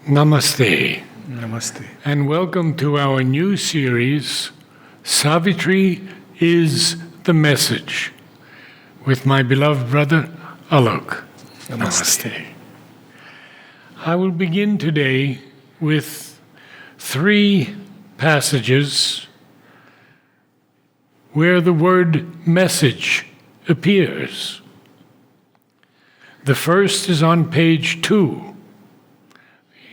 Namaste, Namaste. and welcome to our new series, Savitri is the Message, with my beloved brother, Alok. Namaste. I will begin today with 3 passages where the word message appears. The first is on page 2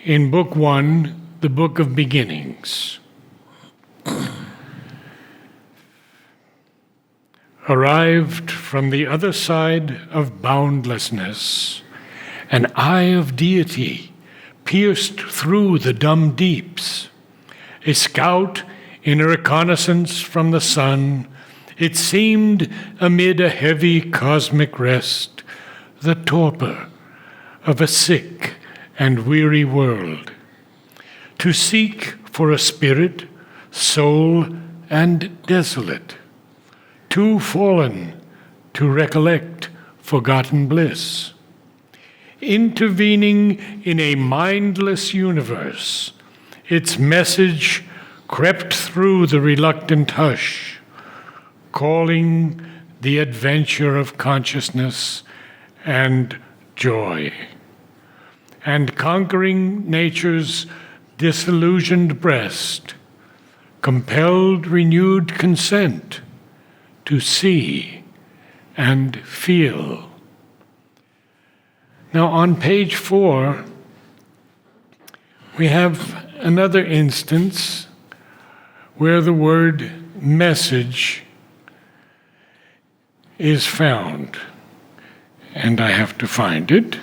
in Book 1, the Book of Beginnings. Arrived from the other side of boundlessness, an eye of deity pierced through the dumb deeps. A scout in a reconnaissance from the sun, it seemed amid a heavy cosmic rest, the torpor of a sick and weary world, to seek for a spirit, soul, and desolate, too fallen to recollect forgotten bliss. Intervening in a mindless universe, its message crept through the reluctant hush, calling the adventure of consciousness and joy, and conquering nature's disillusioned breast, compelled renewed consent to see and feel. Now, on page 4, we have another instance where the word message is found. And I have to find it.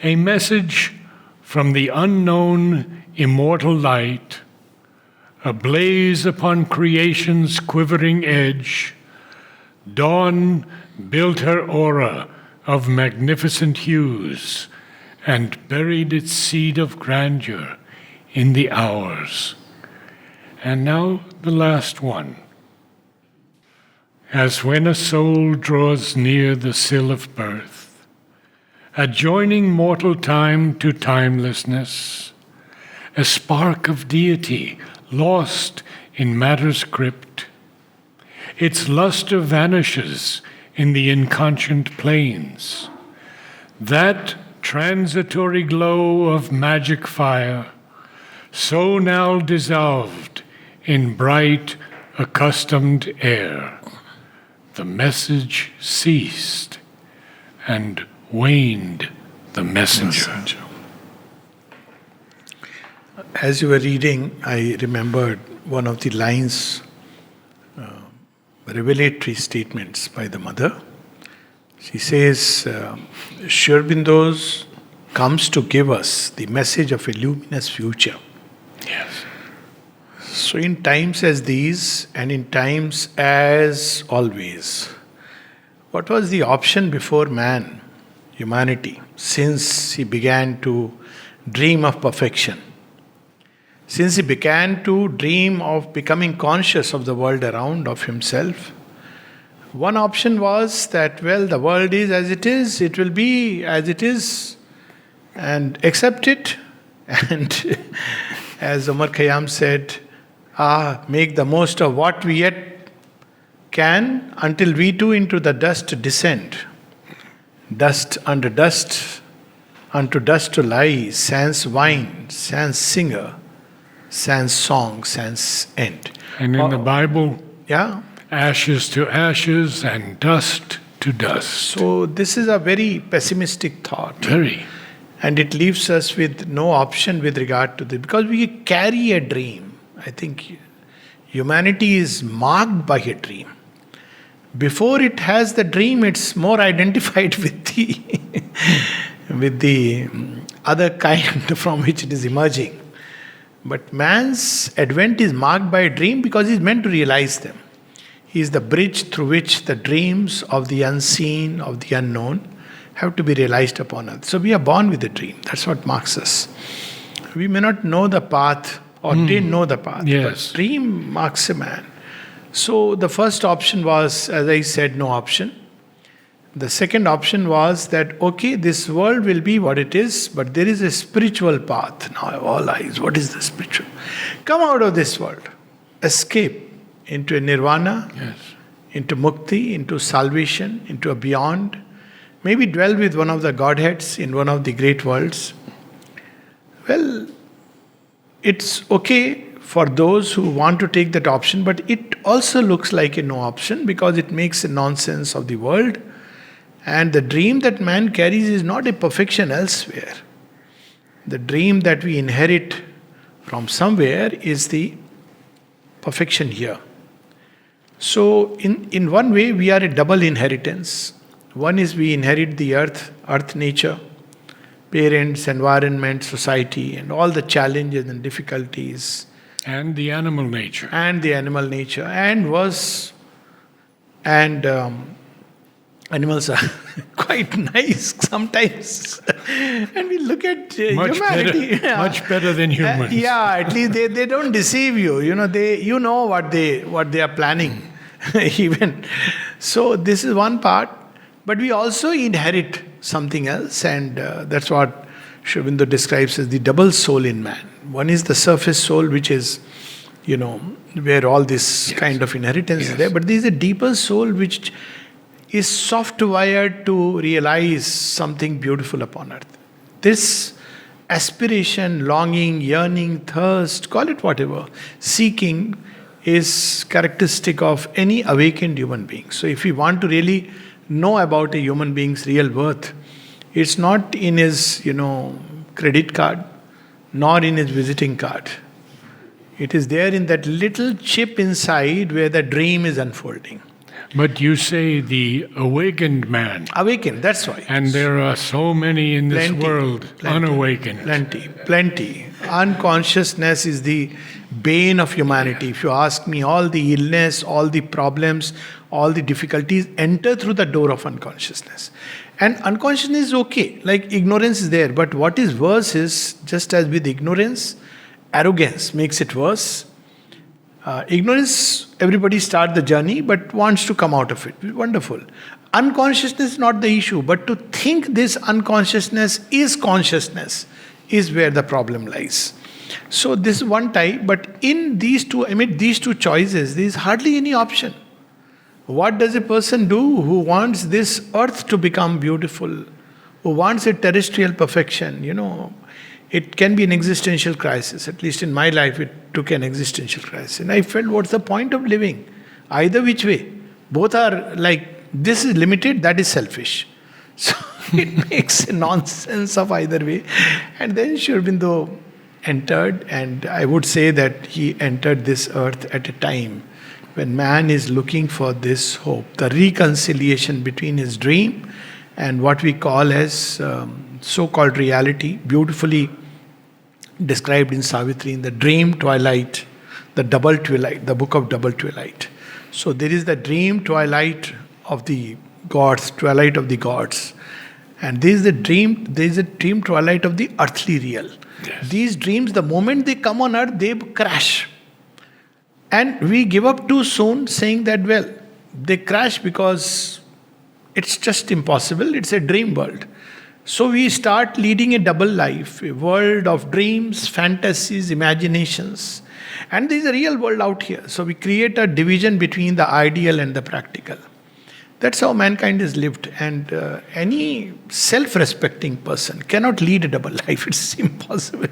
A message from the unknown immortal light, ablaze upon creation's quivering edge, dawn built her aura of magnificent hues and buried its seed of grandeur in the hours. And now the last one. As when a soul draws near the sill of birth, adjoining mortal time to timelessness, a spark of deity lost in matter's crypt, its luster vanishes in the inconscient plains. That transitory glow of magic fire, so now dissolved in bright, accustomed air, the message ceased, and waned the messenger. As you were reading, I remembered one of the lines, revelatory statements by the mother. She says, Sri Aurobindo's comes to give us the message of a luminous future. Yes. So in times as these, and in times as always, what was the option before man, humanity, since he began to dream of perfection? Since he began to dream of becoming conscious of the world around, of himself, one option was that, well, the world is as it is, it will be as it is, and accept it. And as Omar Khayyam said, make the most of what we yet can until we too into the dust descend. Dust under dust, unto dust to lie, sans wine, sans singer, sans song, sans end. And in the Bible, Yeah. ashes to ashes and dust to dust. So this is a very pessimistic thought. Very. And it leaves us with no option with regard to this. Because we carry a dream. I think humanity is marked by a dream. Before it has the dream, it's more identified with the other kind from which it is emerging. But man's advent is marked by a dream because he's meant to realize them. He is the bridge through which the dreams of the unseen, of the unknown, have to be realized upon us. So we are born with a dream. That's what marks us. We may not know the path or didn't know the path, Yes. but dream marks a man. So the first option was, as I said, no option. The second option was that, okay, this world will be what it is, but there is a spiritual path. Now, all eyes, what is the spiritual? Come out of this world, escape into a nirvana, Yes. into mukti, into salvation, into a beyond. Maybe dwell with one of the Godheads in one of the great worlds. Well, it's okay for those who want to take that option, but it also looks like a no option because it makes a nonsense of the world. And the dream that man carries is not a perfection elsewhere. The dream that we inherit from somewhere is the perfection here. So, in one way, we are a double inheritance. One is we inherit the earth nature, parents, environment, society, and all the challenges and difficulties. And the animal nature. And the animal nature. And animals are quite nice sometimes. And we look at humanity. Much better than humans. At least they don't deceive you. You know what they are planning. Even. So this is one part. But we also inherit something else, and that's what Sri Aurobindo describes as the double soul in man. One is the surface soul, which is, where all this kind of inheritance is there. But there is a deeper soul which is soft wired to realize something beautiful upon earth. This aspiration, longing, yearning, thirst, call it whatever, seeking is characteristic of any awakened human being. So if we want to really know about a human being's real worth, it's not in his, credit card, nor in his visiting card. It is there in that little chip inside where the dream is unfolding. But you say the awakened man. Awakened, that's right. And there are so many in this world unawakened. Plenty. Unconsciousness is the bane of humanity. If you ask me, all the illness, all the problems, all the difficulties enter through the door of unconsciousness. And unconsciousness is okay, like ignorance is there. But what is worse is, just as with ignorance, arrogance makes it worse. Ignorance, everybody starts the journey but wants to come out of it. Wonderful. Unconsciousness is not the issue, but to think this unconsciousness is consciousness is where the problem lies. So this is one type, but in these two, amid these two choices, there is hardly any option. What does a person do who wants this earth to become beautiful, who wants a terrestrial perfection? It can be an existential crisis. At least in my life, it took an existential crisis. And I felt, what's the point of living? Either which way. Both are like, this is limited, that is selfish. So it makes a nonsense of either way. And then Sri Aurobindo entered, and I would say that he entered this earth at a time when man is looking for this hope, the reconciliation between his dream and what we call as so-called reality, beautifully described in Savitri, in the dream twilight, the double twilight, the book of double twilight. So there is the dream twilight of the gods, twilight of the gods. And there is a dream twilight of the earthly real. Yes. These dreams, the moment they come on earth, they crash. And we give up too soon, saying that, well, they crash because it's just impossible, it's a dream world. So we start leading a double life, a world of dreams, fantasies, imaginations. And there is a real world out here. So we create a division between the ideal and the practical. That's how mankind is lived. And any self-respecting person cannot lead a double life. It's impossible.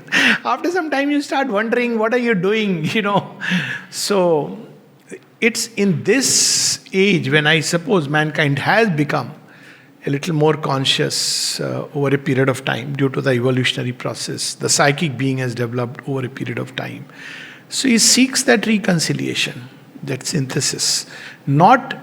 After some time you start wondering, what are you doing? So it's in this age when I suppose mankind has become a little more conscious over a period of time due to the evolutionary process. The psychic being has developed over a period of time. So he seeks that reconciliation, that synthesis. Not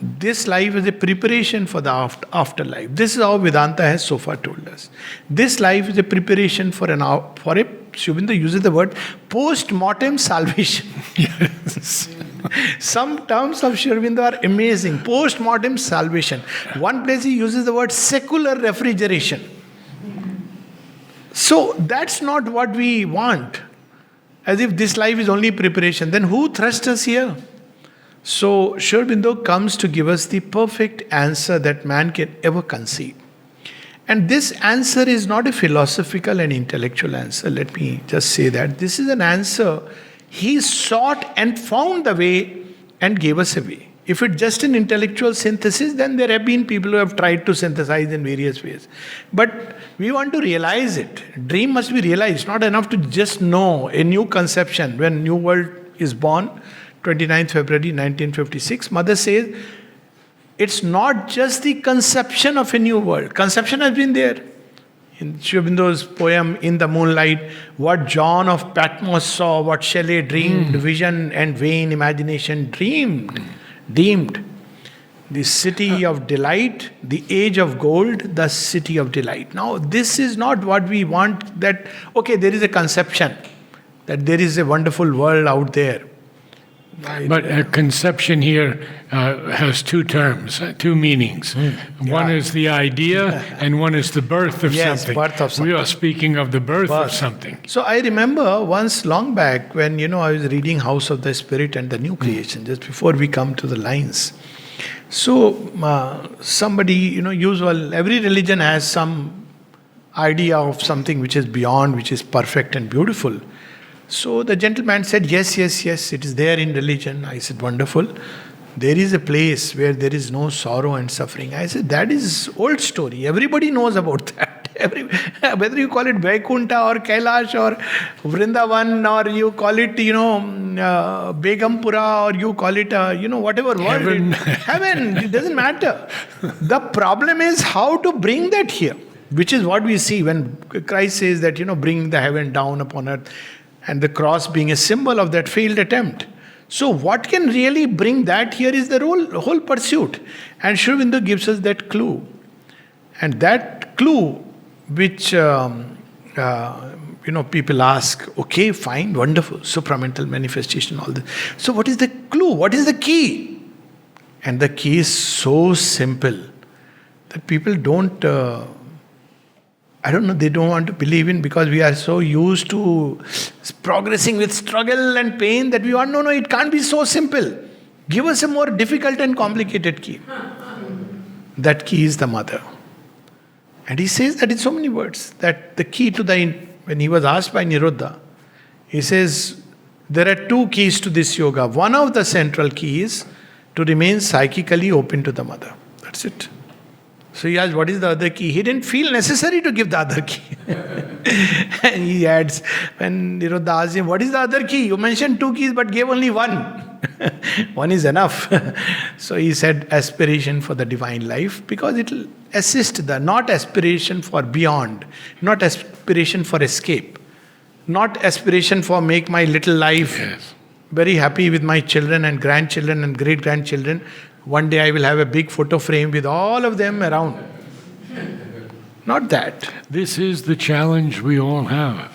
this life as a preparation for the afterlife. This is how Vedanta has so far told us. This life is a preparation for a Sri Aurobindo uses the word post-mortem salvation. Yes. Some terms of Sri Aurobindo are amazing. Post-mortem salvation. One place he uses the word secular refrigeration. So that's not what we want. As if this life is only preparation. Then who thrust us here? So, Sri Aurobindo comes to give us the perfect answer that man can ever conceive. And this answer is not a philosophical and intellectual answer. Let me just say that. This is an answer he sought and found the way and gave us a way. If it's just an intellectual synthesis, then there have been people who have tried to synthesize in various ways. But we want to realize it. Dream must be realized. It's not enough to just know a new conception. When New World is born, 29th February 1956, Mother says, it's not just the conception of a new world. Conception has been there. In Sri Aurobindo's poem, In the Moonlight, what John of Patmos saw, what Shelley dreamed, vision and vain imagination deemed. The city of delight, the age of gold, the city of delight. Now, this is not what we want, that, okay, there is a conception, that there is a wonderful world out there. But a conception here has two terms, two meanings. One is the idea, and one is the birth of something. Birth of something. We are speaking of the birth of something. So I remember once long back when I was reading House of the Spirit and the New Creation, just before we come to the lines. So somebody, usual, every religion has some idea of something which is beyond, which is perfect and beautiful. So the gentleman said, yes, it is there in religion. I said, wonderful. There is a place where there is no sorrow and suffering. I said, that is old story. Everybody knows about that. Whether you call it Vaikuntha or Kailash or Vrindavan, or you call it, Begumpura, or you call it, whatever word. Heaven, it doesn't matter. The problem is how to bring that here, which is what we see when Christ says that, bring the heaven down upon earth. And the cross being a symbol of that failed attempt. So what can really bring that here is the whole pursuit. And Sri Aurobindo gives us that clue. And that clue which, people ask, okay, fine, wonderful, supramental manifestation, all this. So what is the clue? What is the key? And the key is so simple that people don't... they don't want to believe in, because we are so used to progressing with struggle and pain that we want, no, it can't be so simple. Give us a more difficult and complicated key. That key is the mother. And he says that in so many words, that the key to when he was asked by Nirodha, he says, there are two keys to this yoga. One of the central keys to remain psychically open to the mother. That's it. So he asked, what is the other key? He didn't feel necessary to give the other key. And he adds, when Nirodha asked him, what is the other key? You mentioned two keys but gave only one. One is enough. So he said, aspiration for the divine life, because it will assist not aspiration for beyond, not aspiration for escape, not aspiration for make my little life very happy with my children and grandchildren and great-grandchildren. One day I will have a big photo frame with all of them around. Not that. This is the challenge we all have.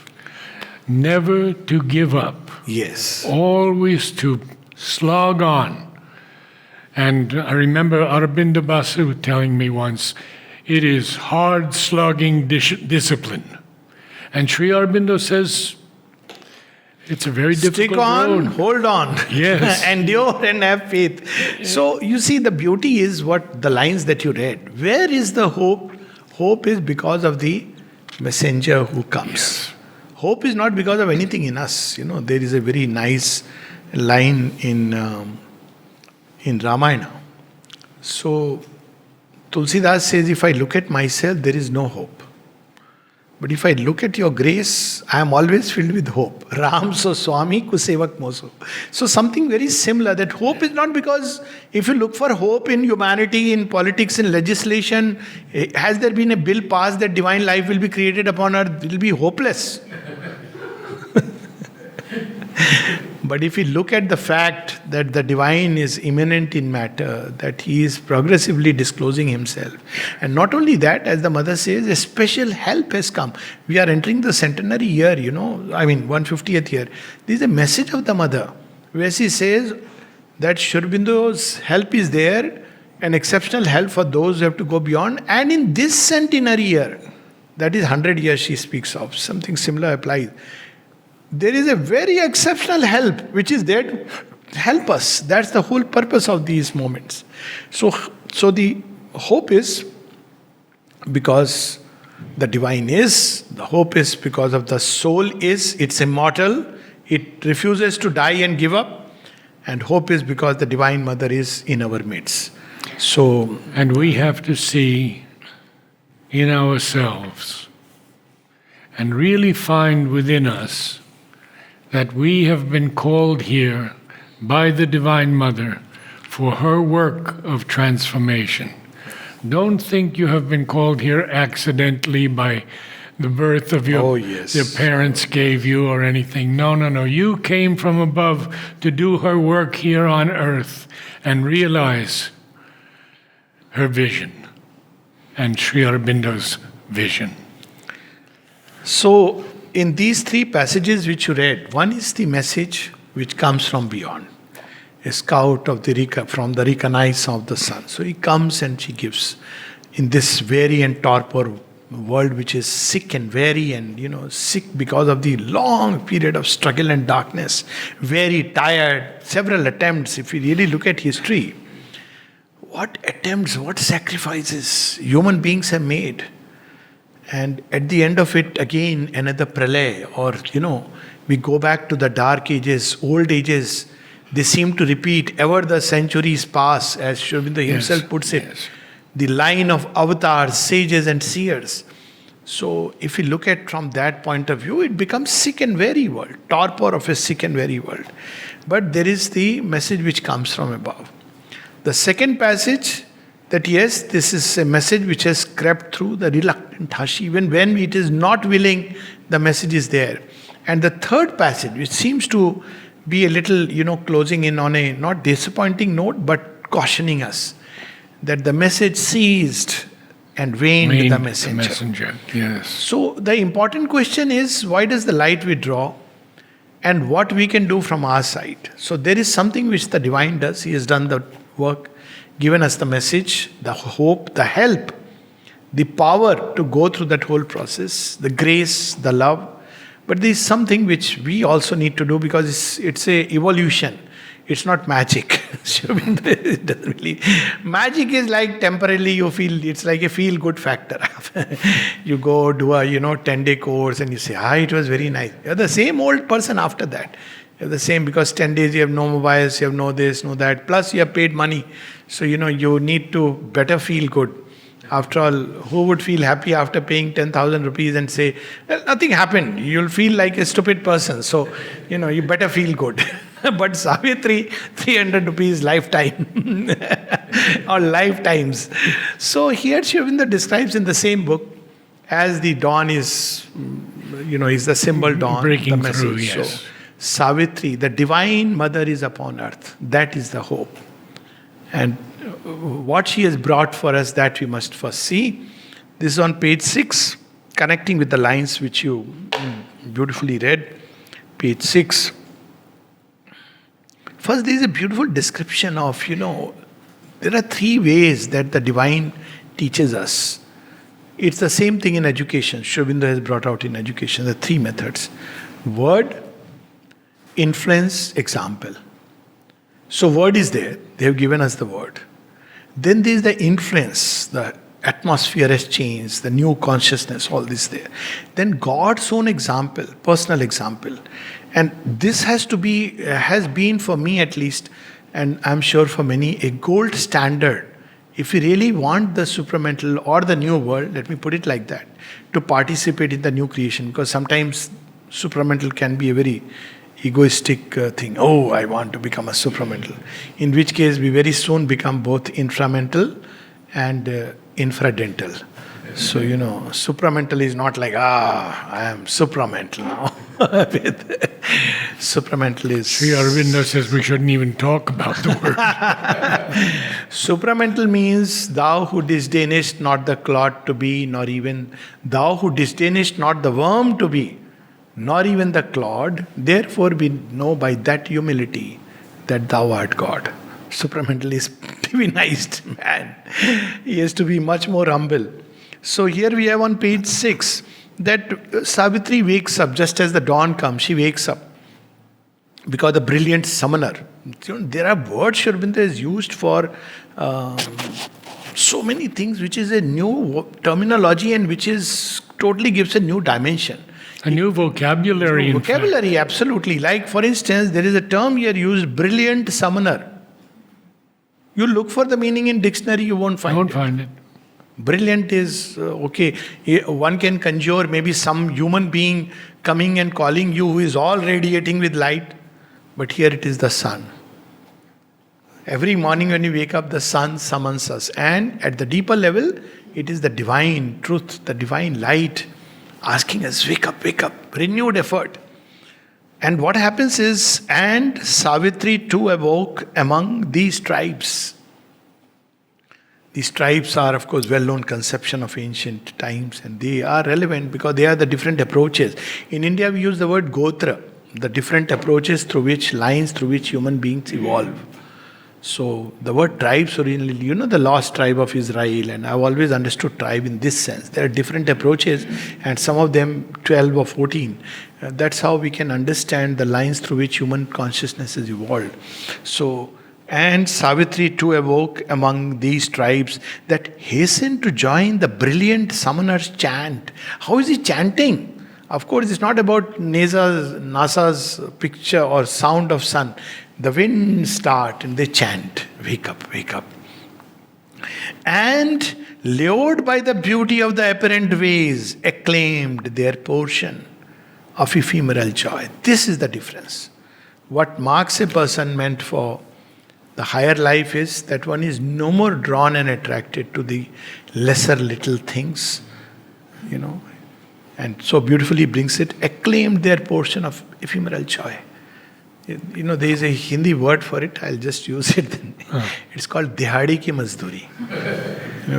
Never to give up. Yes. Always to slog on. And I remember Aurobindo Basu telling me once, it is hard slogging discipline. And Sri Aurobindo says, it's a very difficult Stick on, road. hold on. Yes. Endure and have faith. So you see, the beauty is what the lines that you read. Where is the hope? Hope is because of the messenger who comes. Yes. Hope is not because of anything in us. There is a very nice line in Ramayana. So Tulsidas says, if I look at myself, there is no hope. But if I look at your grace, I am always filled with hope. Ram so Swami kusevak moso. So something very similar, that hope is not because if you look for hope in humanity, in politics, in legislation, has there been a bill passed that divine life will be created upon earth? It will be hopeless. But if we look at the fact that the divine is immanent in matter, that he is progressively disclosing himself. And not only that, as the mother says, a special help has come. We are entering the centenary year, 150th year. This is a message of the mother, where she says that Sri Aurobindo's help is there, an exceptional help for those who have to go beyond. And in this centenary year, that is 100 years she speaks of, something similar applies. There is a very exceptional help which is there help us. That's the whole purpose of these moments. So the hope is because the divine is, the hope is because of the soul is, it's immortal, it refuses to die and give up, and hope is because the Divine Mother is in our midst. So, and we have to see in ourselves and really find within us that we have been called here by the Divine Mother for her work of transformation. Don't think you have been called here accidentally by the birth of your parents gave you or anything. No. You came from above to do her work here on earth and realize her vision and Sri Aurobindo's vision. So, in these three passages which you read, one is the message which comes from beyond. A scout of from the recognize of the sun. So he comes and she gives in this weary and torpor world which is sick and weary and sick because of the long period of struggle and darkness, very tired, several attempts. If we really look at history, what attempts, what sacrifices human beings have made. And at the end of it, again, another pralay, or we go back to the dark ages, old ages. They seem to repeat, ever the centuries pass, as Sri Aurobindo himself puts it. Yes. The line of avatars, sages and seers. So if we look at from that point of view, it becomes sick and weary world, torpor of a sick and weary world. But there is the message which comes from above. The second passage, that yes, this is a message which has crept through the reluctant hush. Even when it is not willing, the message is there. And the third passage, which seems to be a little, closing in on a not disappointing note, but cautioning us that the message ceased and waned the messenger. Yes. So the important question is, why does the light withdraw, and what we can do from our side? So there is something which the divine does. He has done the work, given us the message, the hope, the help, the power to go through that whole process, the grace, the love. But there is something which we also need to do, because it's a evolution. It's not magic. It doesn't really. Magic is like temporarily you feel, it's like a feel-good factor. You go do a 10-day course and you say, it was very nice. You're the same old person after that. You're the same, because 10 days you have no mobiles, you have no this, no that. Plus you have paid money. So you need to better feel good. After all, who would feel happy after paying 10,000 rupees and say, well, nothing happened? You'll feel like a stupid person. So, you better feel good. But Savitri, 300 rupees lifetime. Or lifetimes. So here Sri Aurobindo describes in the same book, as the dawn is, is the symbol dawn. Breaking the message. through, yes. So, Savitri, the Divine Mother is upon earth. That is the hope. And what she has brought for us, that we must first see. This is on page 6, connecting with the lines which you beautifully read. Page 6. First, there is a beautiful description of, there are 3 ways that the divine teaches us. It's the same thing in education. Sri Aurobindo has brought out in education the 3 methods. Word, influence, example. So word is there. They have given us the word. Then there is the influence. The atmosphere has changed. The new consciousness, all this there. Then God's own example, personal example. And this has been for me at least, and I'm sure for many, a gold standard. If we really want the supramental or the new world, let me put it like that, to participate in the new creation. Because sometimes supramental can be a very egoistic thing. Oh, I want to become a supramental. In which case we very soon become both inframental and infradental. So, supramental is not like, I am supramental now. Supramental is... Sri Aurobindo says we shouldn't even talk about the word. Supramental means, thou who disdainest not the clod to be, nor even thou who disdainest not the worm to be, nor even the clod, therefore we know by that humility that thou art God. Supramental is divinized man. He has to be much more humble. So here we have on page 6 that Savitri wakes up just as the dawn comes. She wakes up. because the brilliant summoner. There are words Sri Aurobindo is used for so many things, which is a new terminology and which is totally gives a new dimension. A new vocabulary. Vocabulary, absolutely. Like, for instance, there is a term here used, brilliant summoner. You look for the meaning in dictionary, you won't find it. Brilliant is, okay, one can conjure maybe some human being coming and calling you who is all radiating with light. But here it is the sun. Every morning when we wake up, the sun summons us. And at the deeper level, it is the divine truth, the divine light asking us, wake up, renewed effort. And what happens is, and Savitri too awoke among these tribes. These tribes are, of course, well-known conception of ancient times, and they are relevant because they are the different approaches. In India, we use the word gotra, the different approaches through which, lines through which human beings evolve. So the word tribes originally, the lost tribe of Israel, and I've always understood tribe in this sense. There are different approaches, and some of them 12 or 14. That's how we can understand the lines through which human consciousness has evolved. So, and Savitri too awoke among these tribes that hastened to join the brilliant summoner's chant. How is he chanting? Of course, it's not about NASA's picture or sound of sun. The winds start and they chant, wake up. And lured by the beauty of the apparent ways, acclaimed their portion of ephemeral joy. This is the difference. What marks a person meant for the higher life is that one is no more drawn and attracted to the lesser little things, and so beautifully brings it, acclaimed their portion of ephemeral joy. There is a Hindi word for it, I'll just use it. It's called dihadi ki mazduri.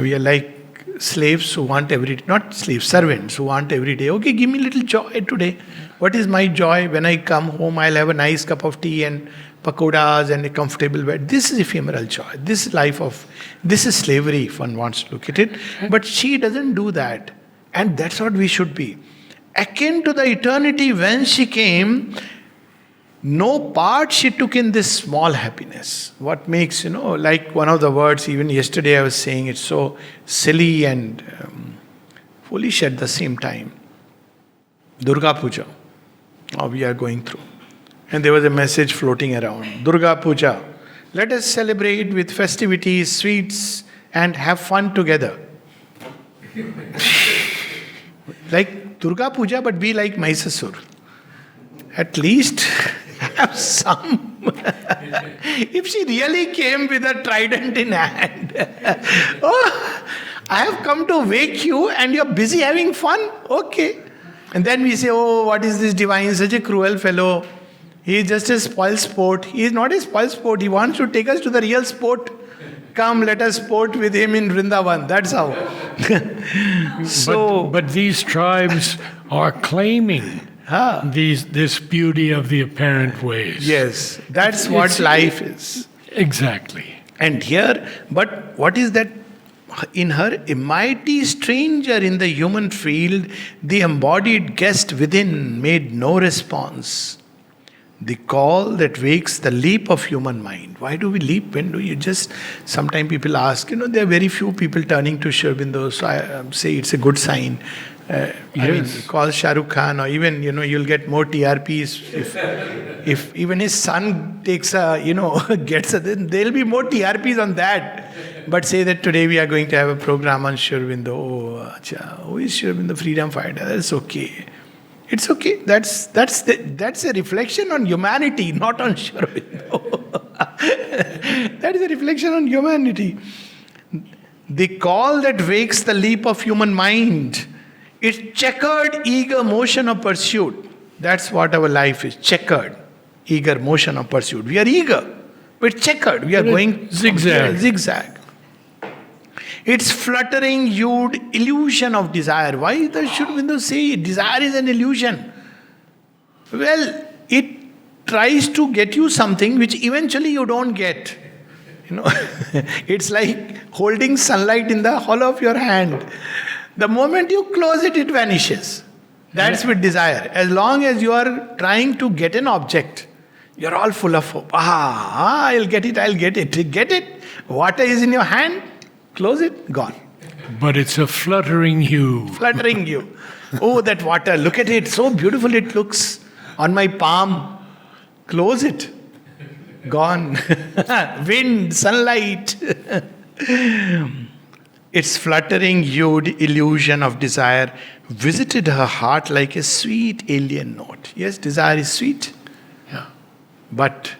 We are like slaves who want every day, not slaves, servants who want every day, okay, give me a little joy today. What is my joy? When I come home, I'll have a nice cup of tea and pakoras and a comfortable bed. This is ephemeral joy. This is slavery, if one wants to look at it. But she doesn't do that. And that's what we should be. Akin to the eternity when she came, no part she took in this small happiness. What makes, like one of the words, even yesterday I was saying, it's so silly and foolish at the same time. Durga Puja. Now we are going through. And there was a message floating around. Durga Puja. Let us celebrate with festivities, sweets, and have fun together. Like Durga Puja, but be like Mahishasur. At least have some. If she really came with a trident in hand, oh, I have come to wake you and you're busy having fun? Okay. And then we say, oh, what is this divine, such a cruel fellow. He is just a spoil sport. He is not a spoil sport. He wants to take us to the real sport. Come, let us sport with him in Vrindavan. That's how. But these tribes are claiming this beauty of the apparent ways. Yes, that's what life is. Exactly. And here, but what is that? In her, a mighty stranger in the human field, the embodied guest within made no response. The call that wakes the leap of human mind. Why do we leap? When do you just... Sometimes people ask, there are very few people turning to Sri Aurobindo, so I say it's a good sign. Yes. I mean, call Shah Rukh Khan, or even, you'll get more TRPs if even his son takes gets then there'll be more TRPs on that. But say that today we are going to have a program on Sri Aurobindo. Oh, acha, who is Sri Aurobindo freedom fighter? That's okay. It's okay. That's a reflection on humanity, not on Sri Aurobindo. That is a reflection on humanity. The call that wakes the leap of human mind. It's checkered, eager motion of pursuit. That's what our life is. Checkered, eager motion of pursuit. We are eager, but checkered. We are going zigzag. It's fluttering, hued illusion of desire. Why does Sri Aurobindo say desire is an illusion? Well, it tries to get you something which eventually you don't get. It's like holding sunlight in the hollow of your hand. The moment you close it, it vanishes. That's with desire. As long as you are trying to get an object, You're all full of hope. I'll get it, I'll get it. Get it? Water is in your hand, close it, gone. But it's a fluttering you. Fluttering you. Oh, that water, look at it, so beautiful it looks on my palm. Close it. Gone. Wind, sunlight. Its fluttering hued illusion of desire visited her heart like a sweet alien note. Yes, desire is sweet. Yeah. But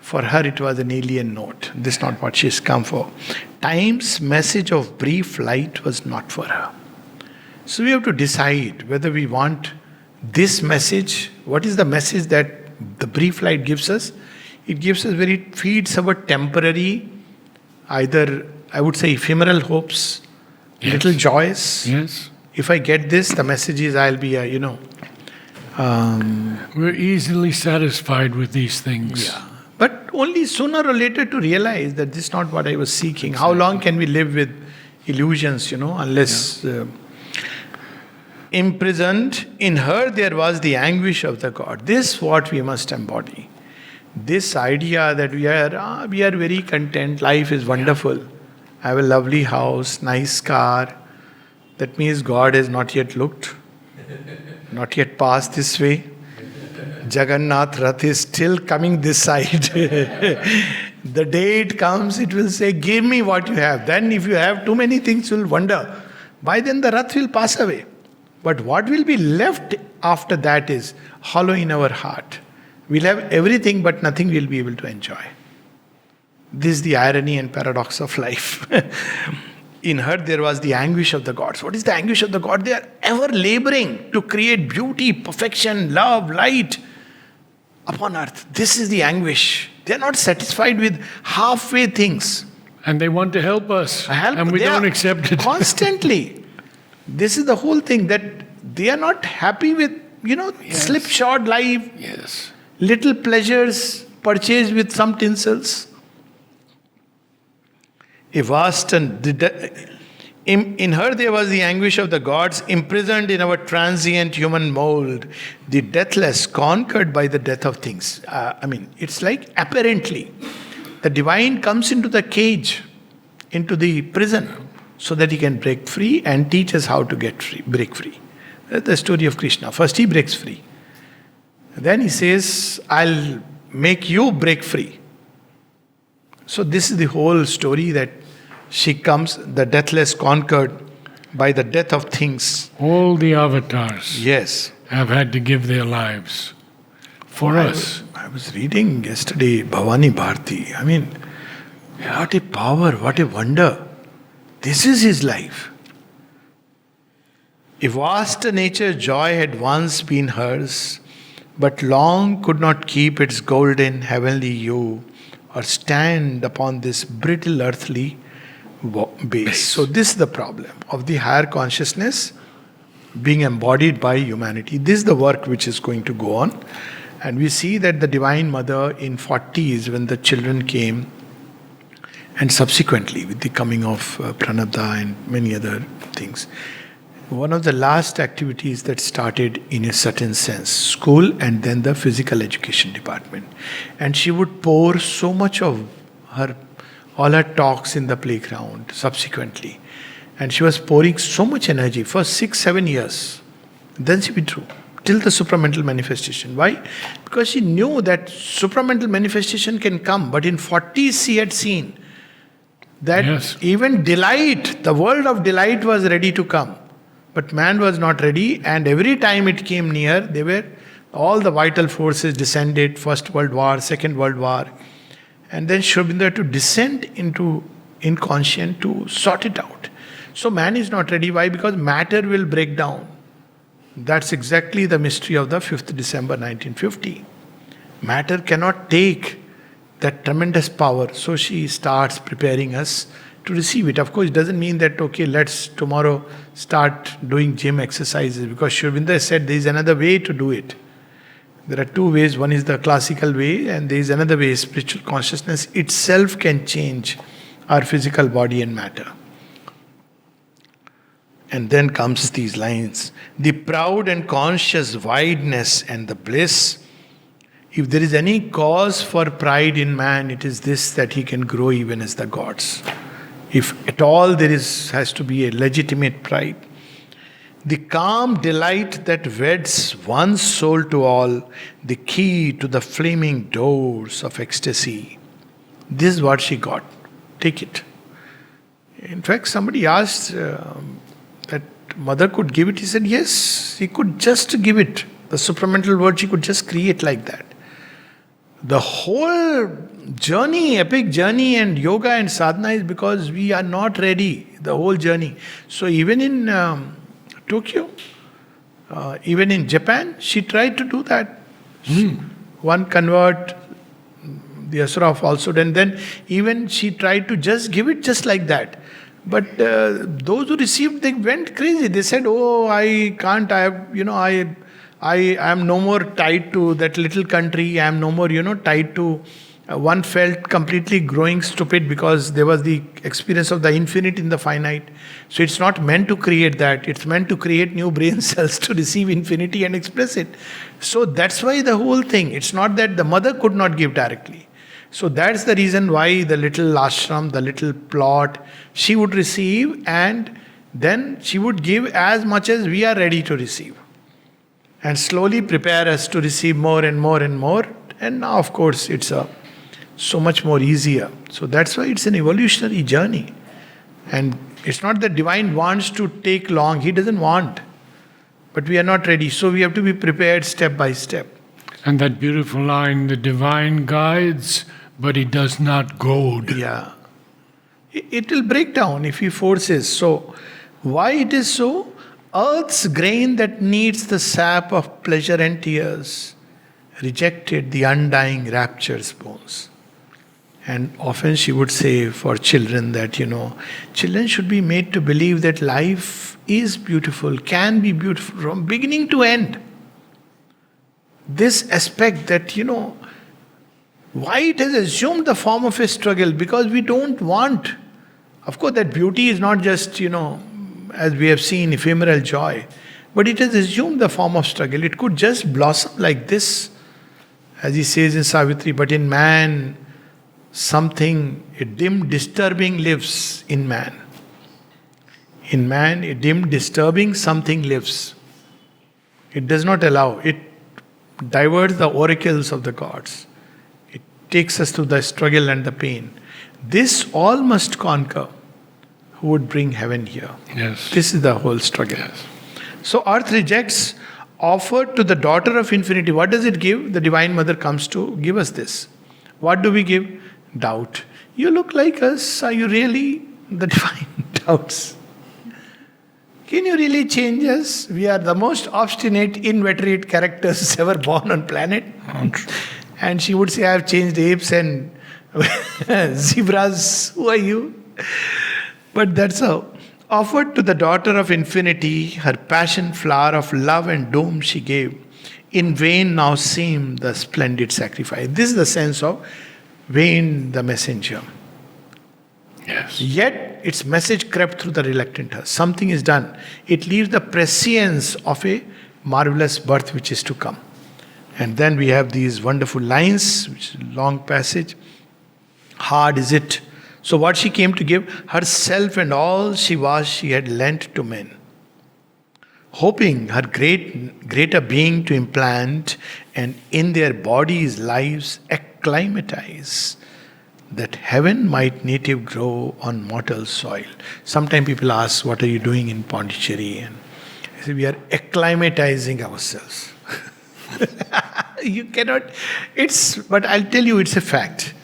for her it was an alien note. This is not what she's come for. Time's message of brief light was not for her. So we have to decide whether we want this message. What is the message that the brief light gives us? It gives us it feeds our temporary, either I would say ephemeral hopes, Yes. little joys. Yes. If I get this, the message is I'll be We're easily satisfied with these things. yeah. But only sooner or later to realize that this is not what I was seeking. How long can we live with illusions, unless imprisoned in her there was the anguish of the God. This what we must embody. This idea that we are very content, life is wonderful. I have a lovely house, nice car. That means God has not yet looked, not yet passed this way. Jagannath Rath is still coming this side. The day it comes, it will say, give me what you have. Then if you have too many things, you'll wonder. By then the Rath will pass away. But what will be left after that is hollow in our heart. We'll have everything, but nothing we'll be able to enjoy. This is the irony and paradox of life. In her there was the anguish of the gods. What is the anguish of the God? They are ever laboring to create beauty, perfection, love, light upon earth. This is the anguish. They are not satisfied with halfway things. And they want to help us. And we don't accept it. Constantly. This is the whole thing, that they are not happy with, Yes. slipshod life, Yes. little pleasures purchased with some tinsels. A vast and in her there was the anguish of the gods, imprisoned in our transient human mold, the deathless, conquered by the death of things. It's like apparently the divine comes into the cage, into the prison, so that he can break free and teach us how to break free. That's the story of Krishna. First he breaks free. Then he says, I'll make you break free. So this is the whole story, that she comes, the deathless, conquered by the death of things. All the avatars Yes. have had to give their lives for us. I was reading yesterday Bhavani Bharti. What a power, what a wonder. This is his life. A vast nature joy had once been hers, but long could not keep its golden heavenly hue or stand upon this brittle earthly base. So this is the problem of the higher consciousness being embodied by humanity. This is the work which is going to go on. And we see that the Divine Mother in 40s, when the children came, and subsequently with the coming of Pranabdha and many other things, one of the last activities that started in a certain sense, school and then the physical education department. And she would pour so much of all her talks in the playground subsequently. And she was pouring so much energy for 6-7 years. Then she withdrew till the supramental manifestation. Why? Because she knew that supramental manifestation can come, but in 40s she had seen that Yes. even delight, the world of delight was ready to come. But man was not ready, and every time it came near, all the vital forces descended, First World War, Second World War, and then Sri Aurobindo had to descend into inconscient to sort it out. So man is not ready. Why? Because matter will break down. That's exactly the mystery of the 5th December 1950. Matter cannot take that tremendous power, so she starts preparing us to receive it. Of course, it doesn't mean that, okay, let's tomorrow start doing gym exercises, because Sri Aurobindo said there is another way to do it. There are two ways. One is the classical way, and there is another way. Spiritual consciousness itself can change our physical body and matter. And then comes these lines. The proud and conscious wideness and the bliss If there is any cause for pride in man, it is this, that he can grow even as the gods. If at all there has to be a legitimate pride. The calm delight that weds one soul to all, the key to the flaming doors of ecstasy. This is what she got. Take it. In fact, somebody asked that mother could give it. He said, yes, he could just give it. The supramental word, she could just create like that. The whole journey, epic journey and yoga and sadhana is because we are not ready. The whole journey. So even in Tokyo, even in Japan, she tried to do that. One convert, the Asura of falsehood, and then even she tried to just give it just like that. But those who received, they went crazy. They said, "Oh, I can't. I am no more tied to that little country. I am no more, tied to." One felt completely growing stupid because there was the experience of the infinite in the finite. So it's not meant to create that. It's meant to create new brain cells to receive infinity and express it. So that's why the whole thing. It's not that the mother could not give directly. So that's the reason why the little ashram, the little plot, she would receive, and then she would give as much as we are ready to receive. And slowly prepare us to receive more and more and more. And now, of course, it's so much more easier. So that's why it's an evolutionary journey. And it's not that divine wants to take long. He doesn't want. But we are not ready. So we have to be prepared step by step. And that beautiful line, the divine guides, but he does not goad. Yeah. It will break down if he forces. So why it is so? Earth's grain that needs the sap of pleasure and tears rejected the undying rapture's bones. And often she would say for children that, children should be made to believe that life is beautiful, can be beautiful from beginning to end. This aspect that, why it has assumed the form of a struggle? Because we don't want. Of course, that beauty is not just, as we have seen, ephemeral joy. But it has assumed the form of struggle. It could just blossom like this, as he says in Savitri, but in man, a dim disturbing lives in man. In man, a dim disturbing something lives. It does not allow. It diverts the oracles of the gods. It takes us to the struggle and the pain. This all must conquer. Who would bring heaven here? Yes. This is the whole struggle. Yes. So earth rejects, offered to the daughter of infinity. What does it give? The Divine Mother comes to give us this. What do we give? Doubt. You look like us. Are you really the divine? Doubts. Can you really change us? We are the most obstinate, inveterate characters ever born on planet. And she would say, I have changed apes and zebras. Who are you? But that's how. Offered to the daughter of infinity, her passion flower of love and doom she gave. In vain now seemed the splendid sacrifice. This is the sense of vain the messenger. Yes. Yet its message crept through the reluctant heart. Something is done. It leaves the prescience of a marvelous birth which is to come. And then we have these wonderful lines, which is a long passage. Hard is it. So what she came to give, herself and all she was, she had lent to men. Hoping her greater being to implant and in their bodies, lives acclimatize, that heaven might native grow on mortal soil. Sometimes people ask, what are you doing in Pondicherry? And I say, we are acclimatizing ourselves. You cannot, but I'll tell you, it's a fact.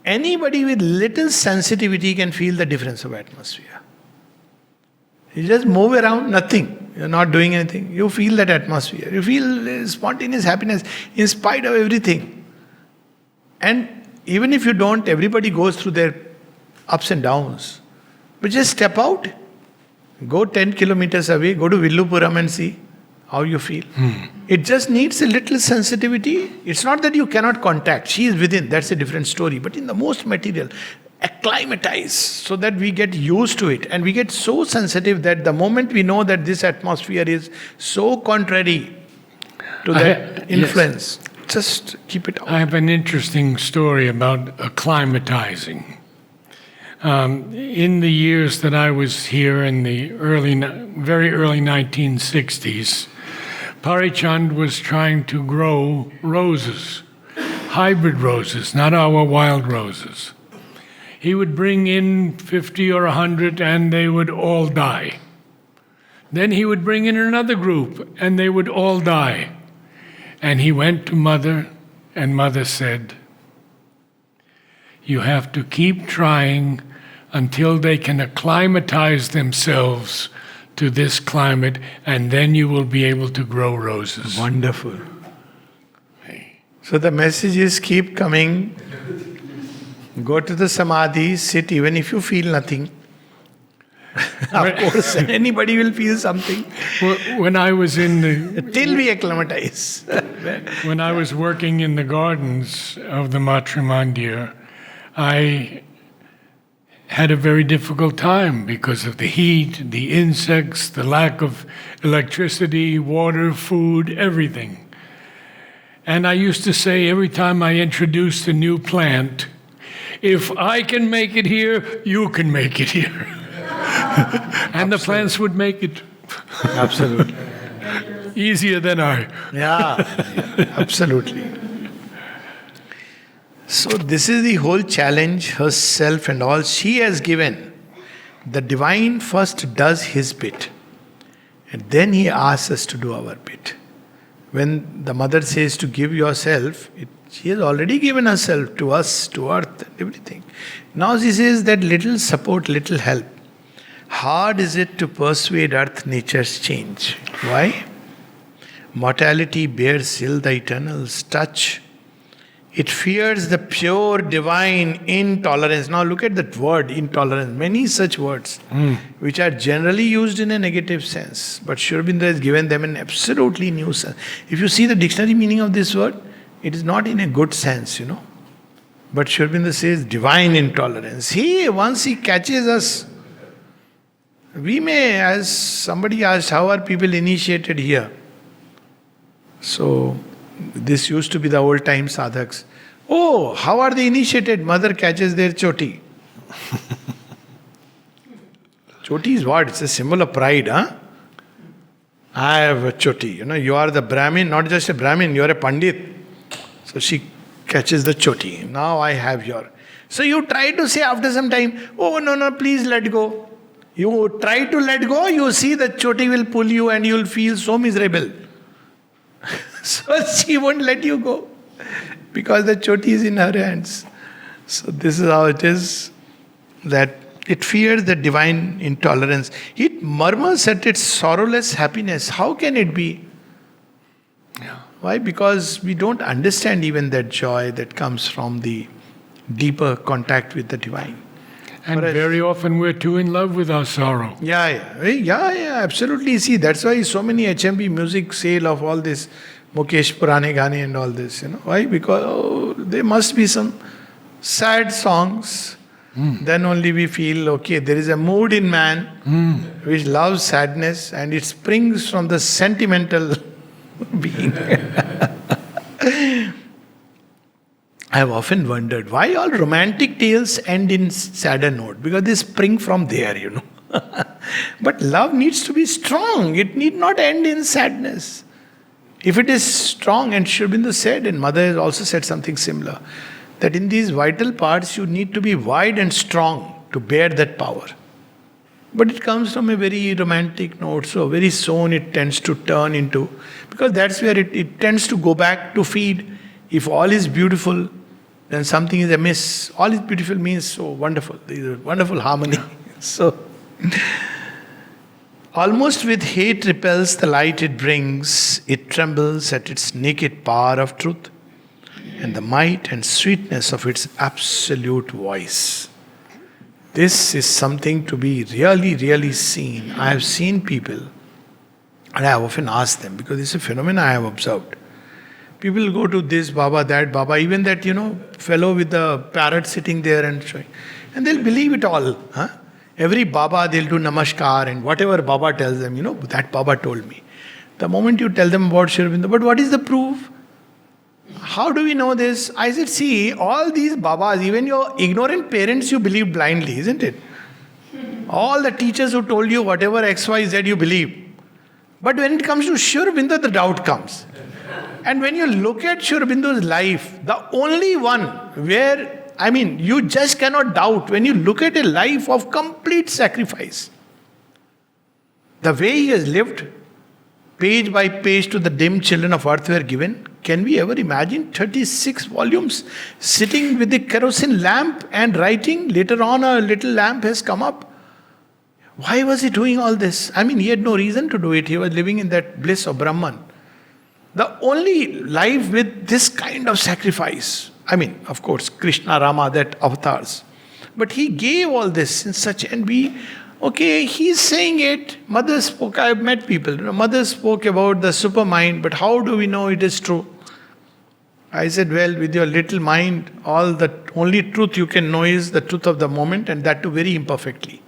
Anybody with little sensitivity can feel the difference of atmosphere. You just move around, nothing. You're not doing anything. You feel that atmosphere. You feel spontaneous happiness in spite of everything. And even if you don't, everybody goes through their ups and downs. But just step out. Go 10 kilometers away. Go to Villupuram and see how you feel. It just needs a little sensitivity. It's not that you cannot contact. She is within. That's a different story. But in the most material, acclimatize so that we get used to it. And we get so sensitive that the moment we know that this atmosphere is so contrary to that influence. Yes. just keep it out. I have an interesting story about acclimatizing. In the years that I was here in the very early 1960s, Parichand was trying to grow roses, hybrid roses, not our wild roses. He would bring in 50 or 100 and they would all die. Then he would bring in another group and they would all die. And he went to Mother, and Mother said, "You have to keep trying until they can acclimatize themselves to this climate, and then you will be able to grow roses." Wonderful. So the message is keep coming. Go to the samadhi, sit even if you feel nothing. Of course, anybody will feel something. When I was in the Till we acclimatize. when I was working in the gardens of the Matrimandir, I had a very difficult time because of the heat, the insects, the lack of electricity, water, food, everything. And I used to say every time I introduced a new plant, if I can make it here, you can make it here. And the plants would make it Absolutely. easier than I. Yeah, absolutely. So this is the whole challenge, herself and all she has given. The divine first does his bit, and then he asks us to do our bit. When the mother says to give yourself, she has already given herself to us, to earth, and everything. Now she says that little support, little help. Hard is it to persuade earth nature's change. Why? Mortality bears ill the eternal's touch. It fears the pure divine intolerance. Now look at that word, intolerance. Many such words, which are generally used in a negative sense. But Sri Aurobindo has given them an absolutely new sense. If you see the dictionary meaning of this word, it is not in a good sense, But Sri Aurobindo says divine intolerance. Once he catches us, we may, as somebody asked, how are people initiated here? So, this used to be the old time sadhaks. Oh, how are they initiated? Mother catches their choti. Choti is what? It's a symbol of pride, huh? I have a choti. You are the Brahmin, not just a Brahmin, you are a Pandit. So she catches the choti. Now I have your. So you try to say after some time, oh, no, please let go. You try to let go, you see the choti will pull you and you will feel so miserable. So she won't let you go because the choti is in her hands. So this is how it is, that it fears the divine intolerance. It murmurs at its sorrowless happiness. How can it be? Yeah. Why? Because we don't understand even that joy that comes from the deeper contact with the divine. And very often we're too in love with our sorrow. Yeah, absolutely. See, that's why so many HMB music sale of all this Mukesh Purane Gane and all this, Why? Because there must be some sad songs. Then only we feel, okay, there is a mood in man which loves sadness and it springs from the sentimental being. I have often wondered why all romantic tales end in sadder note, because they spring from there, But love needs to be strong. It need not end in sadness. If it is strong, and Sri Aurobindo said, and Mother has also said something similar, that in these vital parts you need to be wide and strong to bear that power. But it comes from a very romantic note, so very soon it tends to turn into, because that's where it tends to go back to feed. If all is beautiful, then something is amiss. All is beautiful means so wonderful. There is a wonderful harmony. So, almost with hate repels the light it brings. It trembles at its naked power of truth and the might and sweetness of its absolute voice. This is something to be really, really seen. I have seen people, and I have often asked them, because it's a phenomenon I have observed. People go to this Baba, that Baba, even that, fellow with the parrot sitting there and showing. And they'll believe it all. Huh? Every Baba, they'll do namaskar and whatever Baba tells them, that Baba told me. The moment you tell them about Sri Aurobindo, but what is the proof? how do we know this? I said, see, all these Babas, even your ignorant parents, you believe blindly, isn't it? All the teachers who told you whatever X, Y, Z you believe. But when it comes to Sri Aurobindo, the doubt comes. And when you look at Sri Aurobindo's life, the only one where, you just cannot doubt when you look at a life of complete sacrifice. The way he has lived, page by page to the dim children of earth were given. Can we ever imagine 36 volumes sitting with the kerosene lamp and writing? Later on, a little lamp has come up. Why was he doing all this? He had no reason to do it. He was living in that bliss of Brahman. The only life with this kind of sacrifice. Of course, Krishna, Rama, that avatars. But he gave all this in such, he's saying it. Mother spoke, I've met people. Mother spoke about the supermind, but how do we know it is true? I said, well, with your little mind, only truth you can know is the truth of the moment, and that too very imperfectly.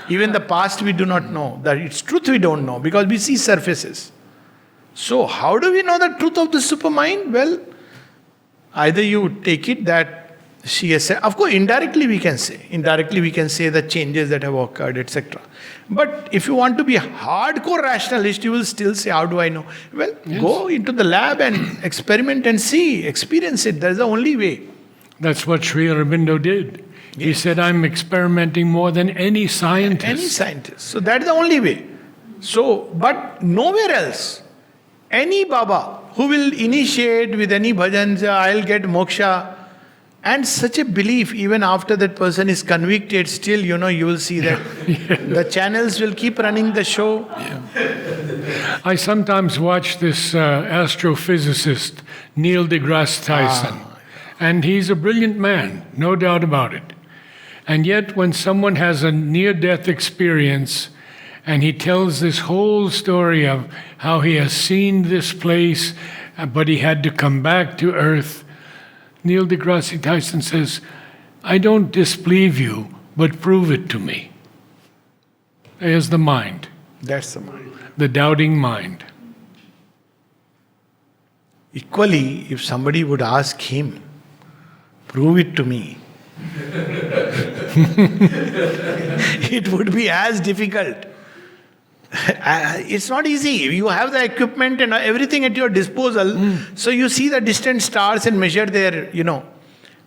Even the past we do not know. That it's truth we don't know, because we see surfaces. So how do we know the truth of the supermind? Well, either you take it that she has said, of course, indirectly we can say the changes that have occurred, etc. But if you want to be a hardcore rationalist, you will still say, how do I know? Well, yes. Go into the lab and experiment and see, experience it. That's the only way. That's what Sri Aurobindo did. He said, I'm experimenting more than any scientist. Any scientist. So that's the only way. So, but nowhere else. Any Baba who will initiate with any bhajans, I'll get moksha, and such a belief, even after that person is convicted, still, you will see that the channels will keep running the show. Yeah. I sometimes watch this astrophysicist, Neil deGrasse Tyson, and he's a brilliant man, no doubt about it. And yet, when someone has a near-death experience, and he tells this whole story of how he has seen this place, but he had to come back to Earth, Neil deGrasse Tyson says, I don't disbelieve you, but prove it to me. There's the mind. That's the mind. The doubting mind. Equally, if somebody would ask him, prove it to me, it would be as difficult. It's not easy. You have the equipment and everything at your disposal, so you see the distant stars and measure their,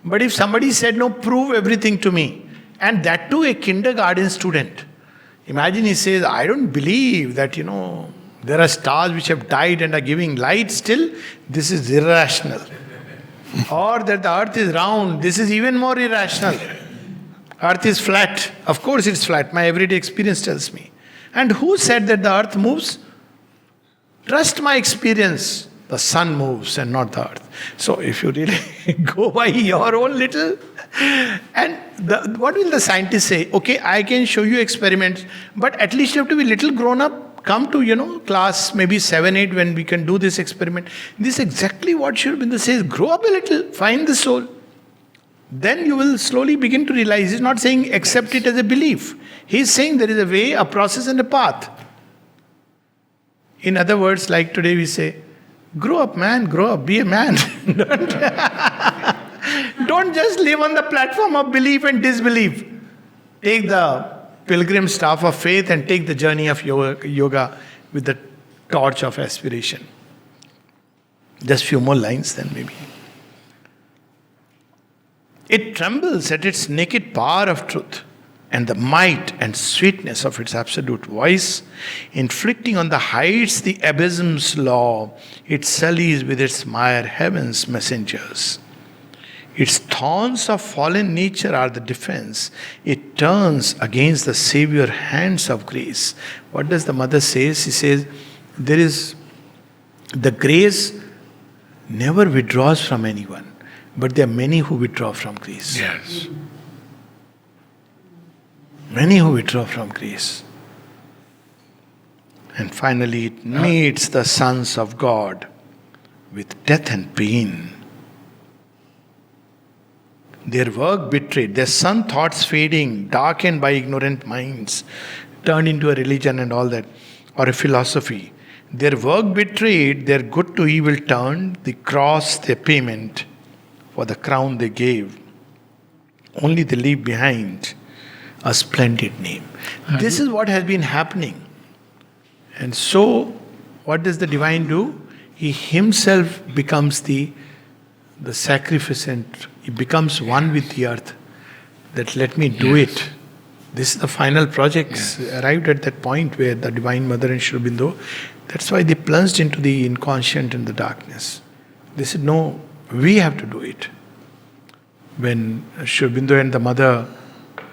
But if somebody said, no, prove everything to me, and that too a kindergarten student. Imagine he says, I don't believe that, there are stars which have died and are giving light still. This is irrational. Or that the earth is round. This is even more irrational. Earth is flat. Of course it's flat. My everyday experience tells me. And who said that the earth moves? Trust my experience. The sun moves and not the earth. So if you really go by your own little... And what will the scientists say? Okay, I can show you experiments, but at least you have to be little grown up. Come to, class maybe 7, 8 when we can do this experiment. This is exactly what Sri Aurobindo says. Grow up a little. Find the soul. Then you will slowly begin to realize. He's not saying accept it as a belief. He's saying there is a way, a process and a path. In other words, like today we say, grow up man, grow up, be a man. Don't just live on the platform of belief and disbelief. Take the pilgrim staff of faith and take the journey of yoga with the torch of aspiration. Just few more lines then maybe. It trembles at its naked power of truth and the might and sweetness of its absolute voice, inflicting on the heights the abysm's law, it sullies with its mire heaven's messengers. Its thorns of fallen nature are the defense. It turns against the Savior hands of grace. What does the mother say? She says, there is the grace never withdraws from anyone, but there are many who withdraw from grace. Yes. Many who withdraw from grace. And finally, it meets the sons of God with death and pain. Their work betrayed, their sun thoughts fading, darkened by ignorant minds, turned into a religion and all that, or a philosophy. Their work betrayed, their good to evil turned, the cross their payment for the crown they gave. Only they leave behind a splendid name. This is what has been happening. And so, what does the divine do? He himself becomes the sacrificant. He becomes one with the earth. That let me do it. This is the final project. Arrived at that point where the Divine Mother and Sri Aurobindo, that's why they plunged into the inconscient and the darkness. They said, no, we have to do it. When Sri Aurobindo and the mother,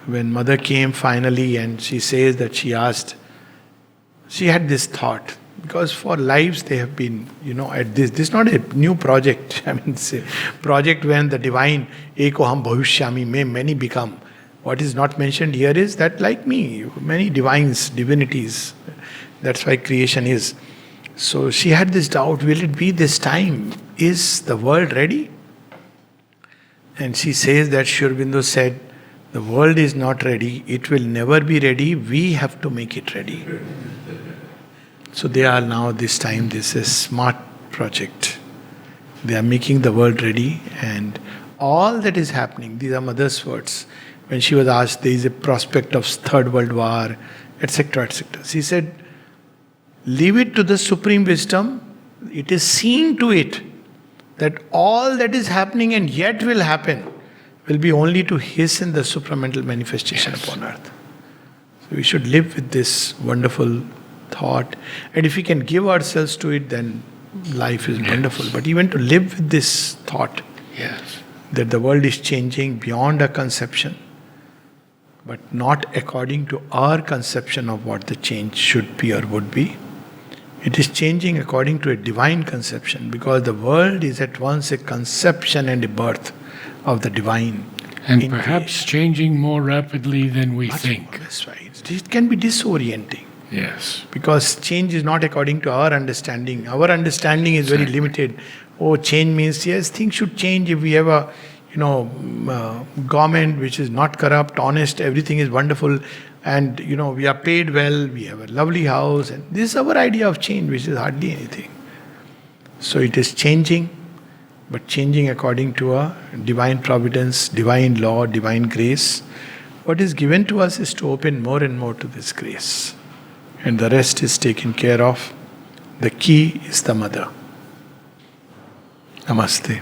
when mother came finally and she says that she had this thought. Because for lives they have been, at this is not a new project. I mean, it's a project when the divine, Eko Ham Bhavishyami, may many become. What is not mentioned here is that, like me, many divines, divinities, that's why creation is. So she had this doubt, will it be this time? Is the world ready? And she says that Sri Aurobindo said, the world is not ready, it will never be ready, we have to make it ready. So they are now this time, this is a smart project. They are making the world ready, and all that is happening, these are mother's words. When she was asked, there is a prospect of Third World War, etc., etc. She said, leave it to the supreme wisdom. It is seen to it that all that is happening and yet will happen will be only to hasten the supramental manifestation upon earth. So we should live with this wonderful thought, and if we can give ourselves to it, then life is wonderful. But even to live with this thought, that the world is changing beyond our conception, but not according to our conception of what the change should be or would be. It is changing according to a divine conception, because the world is at once a conception and a birth of the divine. And perhaps changing more rapidly than we think. That's right. It can be disorienting. Yes. Because change is not according to our understanding. Our understanding is very limited. Oh, change means, yes, things should change if we have a government which is not corrupt, honest, everything is wonderful, and we are paid well, we have a lovely house, and this is our idea of change, which is hardly anything. So it is changing, but changing according to a divine providence, divine law, divine grace. What is given to us is to open more and more to this grace. And the rest is taken care of. The key is the mother. Namaste.